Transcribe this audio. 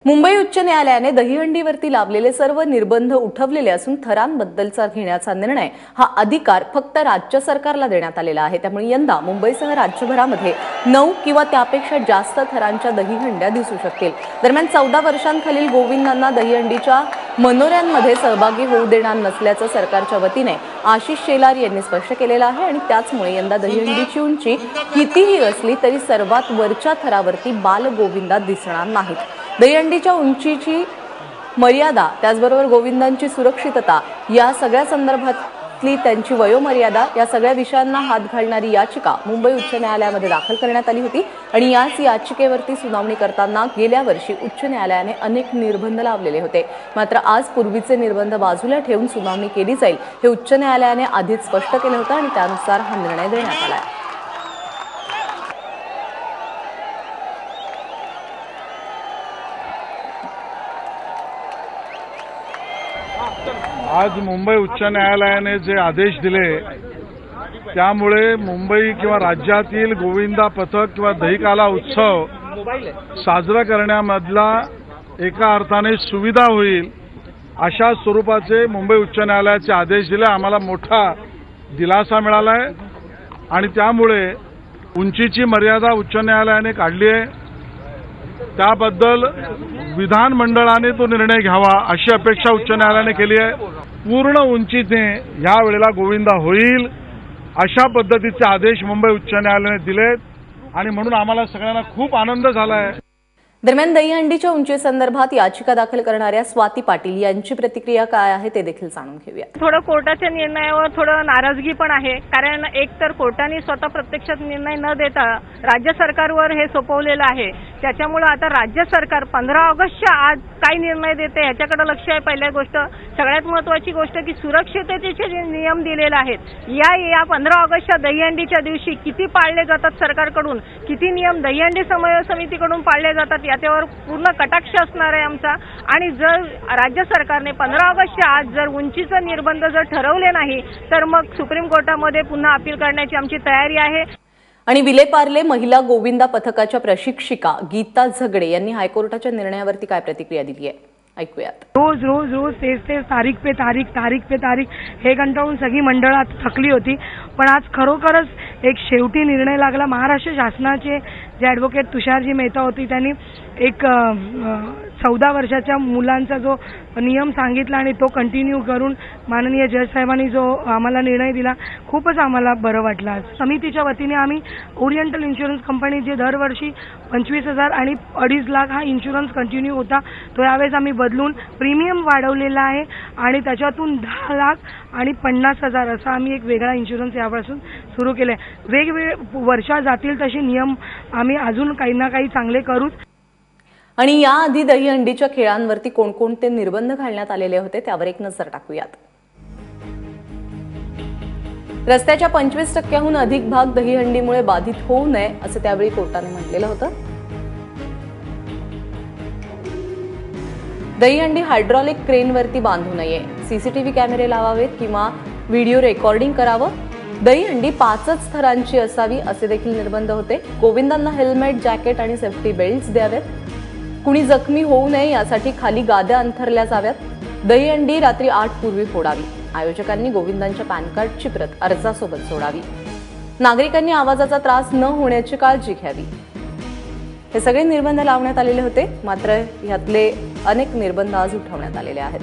मुंबई उच्च न्यायालयाने दहीहंडीवरती लावलेले सर्व निर्बंध उठवलेले असून थरांबद्दलचा घेण्याचा निर्णय हा अधिकार फक्त राज्य सरकारला देण्यात आलेला आहे। त्यामुळे यंदा मुंबईसह राज्यभरामध्ये 9 किंवा त्यापेक्षा जास्त थरांच्या दहीहंड्या दिसू शकतील। दरम्यान 14 वर्षांखालील गोविंदांना दहीहंडीच्या मनोऱ्यांमध्ये सहभागी होऊ देणार नसल्याचं सरकारच्या वतीने आशिष शेलार यांनी स्पष्ट केलेलं आहे आणि त्याचमुळे यंदा दहीहंडीची उंची कितीही असली तरी सर्वात वरच्या थरावरती बालगोविंदा दिसणार नाहीत। दहीहंडीच्या उंचीची मर्यादा त्याचबरोबर गोविंदांची सुरक्षितता या सगळ्या संदर्भातली त्यांची वयोमर्यादा या सगळ्या विषयांना हात घालणारी याचिका मुंबई उच्च न्यायालयामध्ये दाखल करण्यात आली होती आणि याच याचिकेवरती सुनावणी करताना गेल्या वर्षी उच्च न्यायालयाने अनेक निर्बंध लावलेले होते। मात्र आज पूर्वीचे निर्बंध बाजूला ठेवून सुनावणी केली जाईल हे उच्च न्यायालयाने आधीच स्पष्ट केलं होतं आणि त्यानुसार हा निर्णय देण्यात आला आहे। आज मुंबई उच्च न्यायालयाने जे आदेश दिले त्यामुळे मुंबई किंवा राज्यातील गोविंदा पथक किंवा दहीकाला उत्सव साजरा करण्यामधला एका अर्थाने सुविधा होईल अशा स्वरूपाचे मुंबई उच्च न्यायालयाचे आदेश दिले। आम्हाला मोठा दिलासा मिळाला आहे आणि त्यामुळे उंचीची मर्यादा उच्च न्यायालयाने काढली आहे। त्याबद्दल विधानमंडळाने तो निर्णय घ्यावा अशी अपेक्षा उच्च न्यायालयाने केली आहे। पूर्ण उंचीने या वेळेला गोविंदा होईल अशा पद्धतीचे आदेश मुंबई उच्च न्यायालयाने दिलेत आणि म्हणून आम्हाला सगळ्यांना खूप आनंद झाला आहे। दरम्यान दहीहंडीच्या उंचीसंदर्भात याचिका दाखल करणाऱ्या स्वाती पाटील यांची प्रतिक्रिया काय आहे ते देखील जाणून घेऊया। थोडं कोर्टाच्या निर्णयावर थोडं नाराजगी पण आहे, कारण एक तर कोर्टाने स्वतः प्रत्यक्षात निर्णय न देता राज्य सरकारवर हे सोपवलेलं आहे। त्याच्यामुळे आता राज्य सरकार 15 ऑगस्टच्या आज काय निर्णय देते ह्याच्याकडे लक्ष आहे। पहिली गोष्ट, सगळ्यात महत्त्वाची गोष्ट की सुरक्षिततेचे जे नियम दिलेले आहेत या 15 ऑगस्टच्या दहीहंडीच्या दिवशी किती पाळले जातात सरकारकडून, किती नियम दहीहंडी समन्वय समितीकडून पाळले जातात याच्यावर पूर्ण कटाक्ष असणार आहे आमचा। आणि जर राज्य सरकारने 15 ऑगस्टच्या आज जर उंचीचे निर्बंध जर ठरवले नाही तर मग सुप्रीम कोर्टामध्ये पुन्हा अपील करण्याची आमची तयारी आहे। आणि विलेपार्ले महिला गोविंदा पथकाच्या प्रशिक्षिका गीता झगडे यांनी हायकोर्टाच्या निर्णयावरती काय प्रतिक्रिया दिली आहे ऐकूयात। रोज रोज रोज तेच तारीख पे तारीख हे कंटाळून सगळी मंडळात थकली होती, पण आज खरोखरच एक शेवटी निर्णय लागला। महाराष्ट्र शासनाचे जे ॲडव्होकेट तुषारजी मेहता होती त्यांनी एक 14 वर्षाच्या मुलांचा जो नियम सांगितला आणि तो कंटिन्यू करून माननीय जज साहेबांनी जो आम्हाला निर्णय दिला खूपच आम्हाला बरं वाटलं। आज समितीच्या वतीने आम्ही ओरिएंटल इन्शुरन्स कंपनी जे दरवर्षी 25,000 आणि 2.5 लाख हा इन्शुरन्स कंटिन्यू होता तो यावेळेस आम्ही बदलून प्रीमियम वाढवलेला आहे आणि त्याच्यातून 10 लाख आणि 50,000 असा आम्ही एक वेगळा इन्शुरन्स यापासून सुरू केलाय। वेगवेगळे वर्षा जातील तसे नियम आम्ही अजून काही ना काही चांगले करूच। आणि याआधी दहीहंडीच्या खेळांवरती कोणकोणते निर्बंध घालण्यात आलेले होते त्यावर एक नजर टाकूयात। रस्त्याच्या 25% अधिक भाग दहीहंडीमुळे बाधित होऊ नये असं त्यावेळी कोर्टाने म्हटलेलं होतं। दहीहंडी हायड्रॉलिक क्रेनवरती बांधू नये, सीसीटीव्ही कॅमेरे लावावेत किंवा व्हिडिओ रेकॉर्डिंग करावं, दहीहंडी 5च थरांची असावी असे देखील निर्बंध होते। गोविंदांना हेल्मेट, जॅकेट आणि सेफ्टी बेल्ट्स द्यावेत, कुणी जखमी होऊ नये यासाठी खाली गाद्या अंथरल्या जाव्यात, दहीहंडी रात्री 8 पूर्वी फोडावी, आयोजकांनी गोविंदांच्या पॅन कार्डची प्रत अर्जासोबत सोडावी, नागरिकांनी आवाजाचा त्रास न होण्याची काळजी घ्यावी। हे सगळे निर्बंध लावण्यात आलेले होते, मात्र यातले अनेक निर्बंध आज उठवण्यात आलेले आहेत।